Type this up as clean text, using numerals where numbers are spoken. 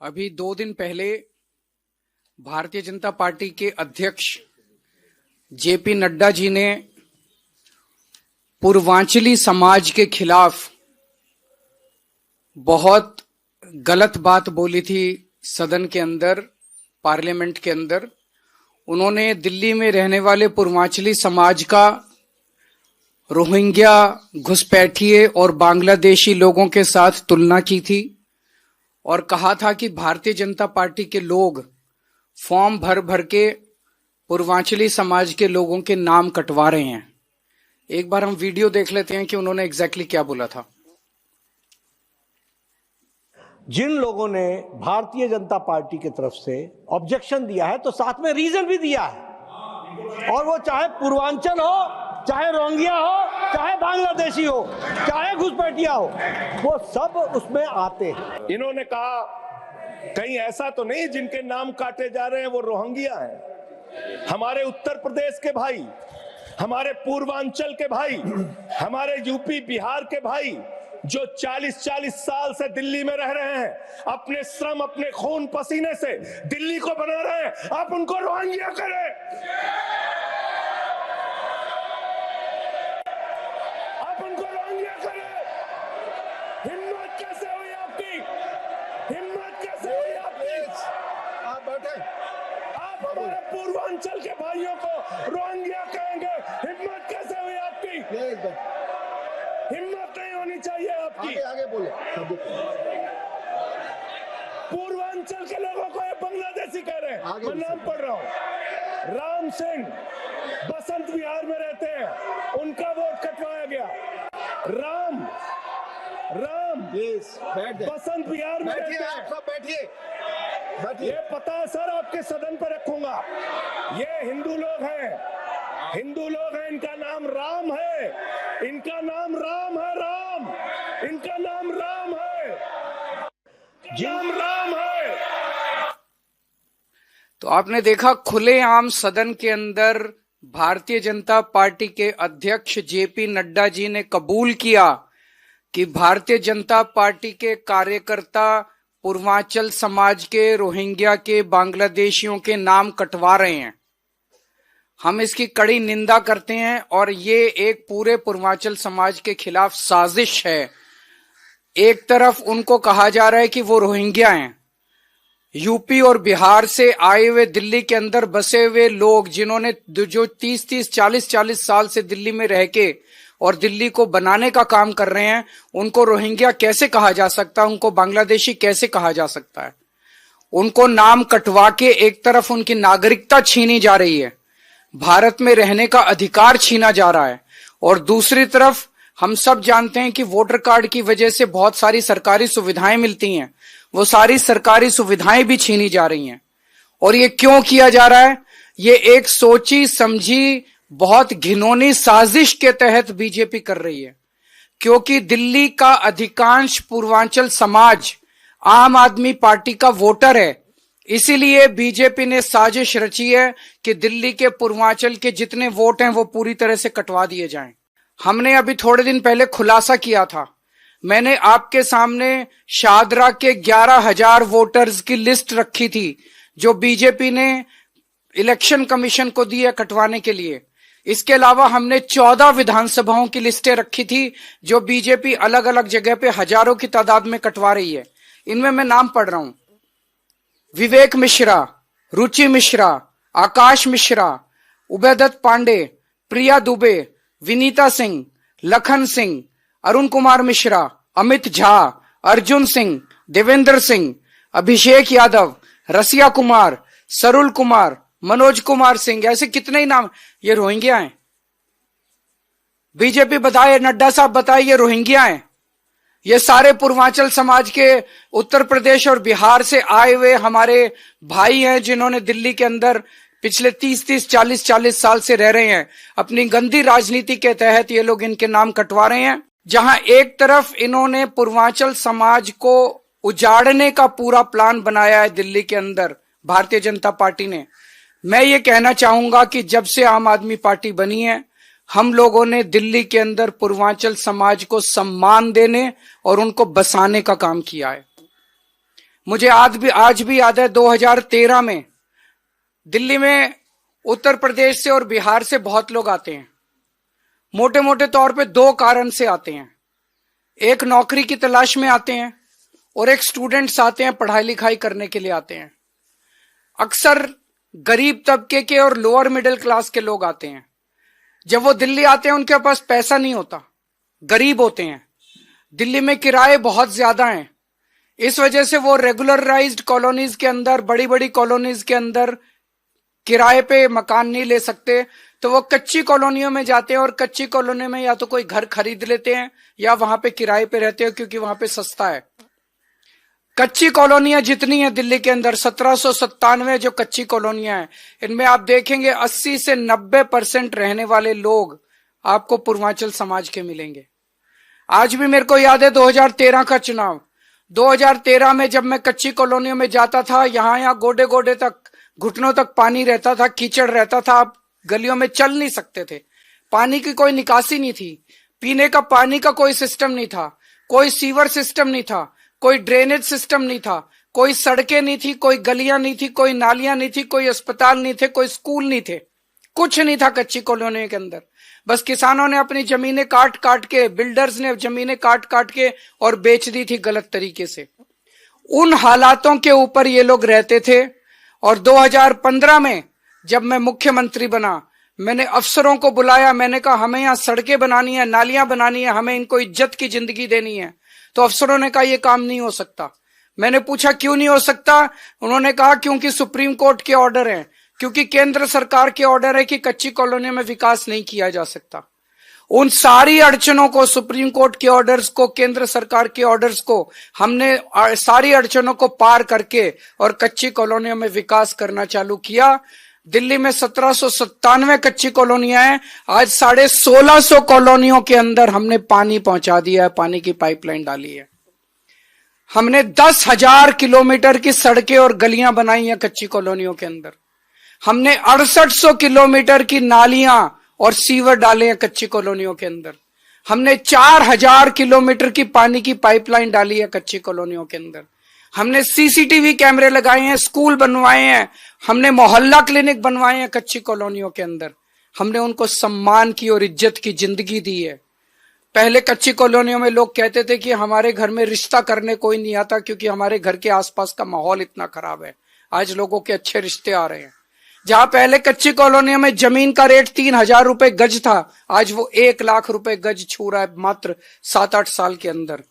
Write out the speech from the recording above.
अभी 2 दिन पहले भारतीय जनता पार्टी के अध्यक्ष जेपी नड्डा जी ने पूर्वांचली समाज के खिलाफ बहुत गलत बात बोली थी सदन के अंदर, पार्लियामेंट के अंदर। उन्होंने दिल्ली में रहने वाले पूर्वांचली समाज का रोहिंग्या, घुसपैठिए और बांग्लादेशी लोगों के साथ तुलना की थी और कहा था कि भारतीय जनता पार्टी के लोग फॉर्म भर भर के पूर्वांचली समाज के लोगों के नाम कटवा रहे हैं। एक बार हम वीडियो देख लेते हैं कि उन्होंने एग्जैक्टली क्या बोला था। जिन लोगों ने भारतीय जनता पार्टी की तरफ से ऑब्जेक्शन दिया है तो साथ में रीजन भी दिया है, और वो चाहे पूर्वांचल हो, चाहे रोहिंग्या हो, चाहे बांग्लादेशी हो, चाहे घुसपैठिया हो, वो सब उसमें आते हैं। इन्होंने कहा कहीं ऐसा तो नहीं जिनके नाम काटे जा रहे हैं वो रोहिंग्या हैं। हमारे उत्तर प्रदेश के भाई, हमारे पूर्वांचल के भाई, हमारे यूपी बिहार के भाई जो 40-40 साल से दिल्ली में रह रहे हैं, अपने श्रम, अपने खून पसीने से दिल्ली को बना रहे हैं, आप उनको रोहिंग्या करें, आप उनको रोहिंग्या करें। हिम्मत कैसे हुई आपकी? हिम्मत कैसे हुई आपकी? आप बैठे, आप हमारे पूर्वांचल के भाइयों को रोहिंग्या कहेंगे? हिम्मत कैसे हुई आपकी? हिम्मत नहीं होनी चाहिए आपकी। आगे बोले। पूर्वांचल के लोगों को ये बांग्लादेशी कह रहे हैं। मैं नाम पढ़ रहा हूँ। राम सिंह बसंत विहार में रहते हैं, उनका वोट कटवाया गया। राम बसंत विहार में रहते हैं। आप सब बैठिए। ये पता है सर, आपके सदन पर रखूंगा। ये हिंदू लोग हैं, हिंदू लोग हैं, इनका नाम राम है, इनका नाम राम है, राम, इनका नाम राम है, नाम राम है। तो आपने देखा खुलेआम सदन के अंदर भारतीय जनता पार्टी के अध्यक्ष जेपी नड्डा जी ने कबूल किया कि भारतीय जनता पार्टी के कार्यकर्ता पूर्वांचल समाज के, रोहिंग्या के, बांग्लादेशियों के नाम कटवा रहे हैं। हम इसकी कड़ी निंदा करते हैं और ये एक पूरे पूर्वांचल समाज के खिलाफ साजिश है। एक तरफ उनको कहा जा रहा है कि वो रोहिंग्या हैं, यूपी और बिहार से आए हुए दिल्ली के अंदर बसे हुए लोग जिन्होंने जो 30-30, 40-40 साल से दिल्ली में रह के और दिल्ली को बनाने का काम कर रहे हैं, उनको रोहिंग्या कैसे कहा जा सकता है, उनको बांग्लादेशी कैसे कहा जा सकता है। उनको नाम कटवा के एक तरफ उनकी नागरिकता छीनी जा रही है, भारत में रहने का अधिकार छीना जा रहा है, और दूसरी तरफ हम सब जानते हैं कि वोटर कार्ड की वजह से बहुत सारी सरकारी सुविधाएं मिलती हैं, वो सारी सरकारी सुविधाएं भी छीनी जा रही हैं। और ये क्यों किया जा रहा है? ये एक सोची समझी बहुत घिनौनी साजिश के तहत बीजेपी कर रही है, क्योंकि दिल्ली का अधिकांश पूर्वांचल समाज आम आदमी पार्टी का वोटर है। इसीलिए बीजेपी ने साजिश रची है कि दिल्ली के पूर्वांचल के जितने वोट हैं वो पूरी तरह से कटवा दिए जाएं। हमने अभी थोड़े दिन पहले खुलासा किया था, मैंने आपके सामने शादरा के 11,000 वोटर्स की लिस्ट रखी थी जो बीजेपी ने इलेक्शन कमीशन को दी है कटवाने के लिए। इसके अलावा हमने 14 विधानसभाओं की लिस्टें रखी थी जो बीजेपी अलग अलग जगह पे हजारों की तादाद में कटवा रही है। इनमें मैं नाम पढ़ रहा हूं: विवेक मिश्रा, रुचि मिश्रा, आकाश मिश्रा, उबैदत पांडे, प्रिया दुबे, विनीता सिंह, लखन सिंह, अरुण कुमार मिश्रा, अमित झा, अर्जुन सिंह, देवेंद्र सिंह, अभिषेक यादव, रसिया कुमार, सरुल कुमार, मनोज कुमार सिंह, ऐसे कितने ही नाम। ये रोहिंग्या हैं। बीजेपी बताए, नड्डा साहब बताए, ये रोहिंग्या हैं। ये सारे पूर्वांचल समाज के उत्तर प्रदेश और बिहार से आए हुए हमारे भाई हैं जिन्होंने दिल्ली के अंदर पिछले 30-30, 40-40 साल से रह रहे हैं। अपनी गंदी राजनीति के तहत ये लोग इनके नाम कटवा रहे हैं। जहां एक तरफ इन्होंने पूर्वांचल समाज को उजाड़ने का पूरा प्लान बनाया है दिल्ली के अंदर भारतीय जनता पार्टी ने। मैं ये कहना चाहूंगा कि जब से आम आदमी पार्टी बनी है, हम लोगों ने दिल्ली के अंदर पूर्वांचल समाज को सम्मान देने और उनको बसाने का काम किया है। मुझे आज भी याद है 2013 में दिल्ली में उत्तर प्रदेश से और बिहार से बहुत लोग आते हैं। मोटे मोटे तौर पे दो कारण से आते हैं। एक नौकरी की तलाश में आते हैं और एक स्टूडेंट्स आते हैं, पढ़ाई लिखाई करने के लिए आते हैं। अक्सर गरीब तबके के और लोअर मिडिल क्लास के लोग आते हैं। जब वो दिल्ली आते हैं उनके पास पैसा नहीं होता, गरीब होते हैं। दिल्ली में किराए बहुत ज्यादा हैं, इस वजह से वो रेगुलराइज्ड कॉलोनीज के अंदर, बड़ी बड़ी कॉलोनीज के अंदर किराए पे मकान नहीं ले सकते, तो वो कच्ची कॉलोनियों में जाते हैं और कच्ची कॉलोनी में या तो कोई घर खरीद लेते हैं या वहां पे किराए पे रहते हैं, क्योंकि वहां पे सस्ता है। कच्ची कॉलोनियां जितनी है दिल्ली के अंदर, 1797 जो कच्ची कॉलोनियां हैं, इनमें आप देखेंगे 80 से 90% रहने वाले लोग आपको पूर्वांचल समाज के मिलेंगे। आज भी मेरे को याद है 2013 का चुनाव। 2013 में जब मैं कच्ची कॉलोनियों में जाता था, यहाँ गोडे गोडे तक, घुटनों तक पानी रहता था, कीचड़ रहता था, आप गलियों में चल नहीं सकते थे। पानी की कोई निकासी नहीं थी, पीने का पानी का कोई सिस्टम नहीं था, कोई सीवर सिस्टम नहीं था, कोई ड्रेनेज सिस्टम नहीं था, कोई सड़कें नहीं थी, कोई गलियां नहीं थी, कोई नालियां नहीं थी, कोई अस्पताल नहीं थे, कोई स्कूल नहीं थे, कुछ नहीं था कच्ची कॉलोनी के अंदर। बस किसानों ने अपनी जमीनें काट काट के, बिल्डर्स ने जमीनें काट काट के और बेच दी थी गलत तरीके से। उन हालातों के ऊपर ये लोग रहते थे। और 2015 में जब मैं मुख्यमंत्री बना, मैंने अफसरों को बुलाया, मैंने कहा हमें यहाँ सड़कें बनानी है, नालियां बनानी है, हमें इनको इज्जत की जिंदगी देनी है। तो अफसरों ने कहा ये काम नहीं हो सकता। मैंने पूछा क्यों नहीं हो सकता? उन्होंने कहा क्योंकि सुप्रीम कोर्ट के ऑर्डर हैं, क्योंकि केंद्र सरकार के ऑर्डर है कि कच्ची कॉलोनी में विकास नहीं किया जा सकता। उन सारी अड़चनों को, सुप्रीम कोर्ट के ऑर्डर्स को, केंद्र सरकार के ऑर्डर्स को, हमने सारी अड़चनों को पार करके और कच्ची कॉलोनियों में विकास करना चालू किया। दिल्ली में 1797 कच्ची कॉलोनियां हैं, आज 1650 कॉलोनियों के अंदर हमने पानी पहुंचा दिया है, पानी की पाइपलाइन डाली है। हमने 10,000 किलोमीटर की सड़कें और गलियां बनाई हैं कच्ची कॉलोनियों के अंदर। हमने 6800 किलोमीटर की नालियां और सीवर डाले हैं कच्ची कॉलोनियों के अंदर। हमने 4000 किलोमीटर की पानी की पाइपलाइन डाली है कच्ची कॉलोनियों के अंदर। हमने सीसीटीवी कैमरे लगाए हैं, स्कूल बनवाए हैं, हमने मोहल्ला क्लिनिक बनवाए हैं कच्ची कॉलोनियों के अंदर। हमने उनको सम्मान की और इज्जत की जिंदगी दी है। पहले कच्ची कॉलोनियों में लोग कहते थे कि हमारे घर में रिश्ता करने कोई नहीं आता क्योंकि हमारे घर के आसपास का माहौल इतना खराब है। आज लोगों के अच्छे रिश्ते आ रहे हैं। जहां पहले कच्ची कॉलोनियों में जमीन का रेट 3000 रुपए गज था, आज वो 1 लाख रुपए गज छू रहा है मात्र 7-8 साल के अंदर।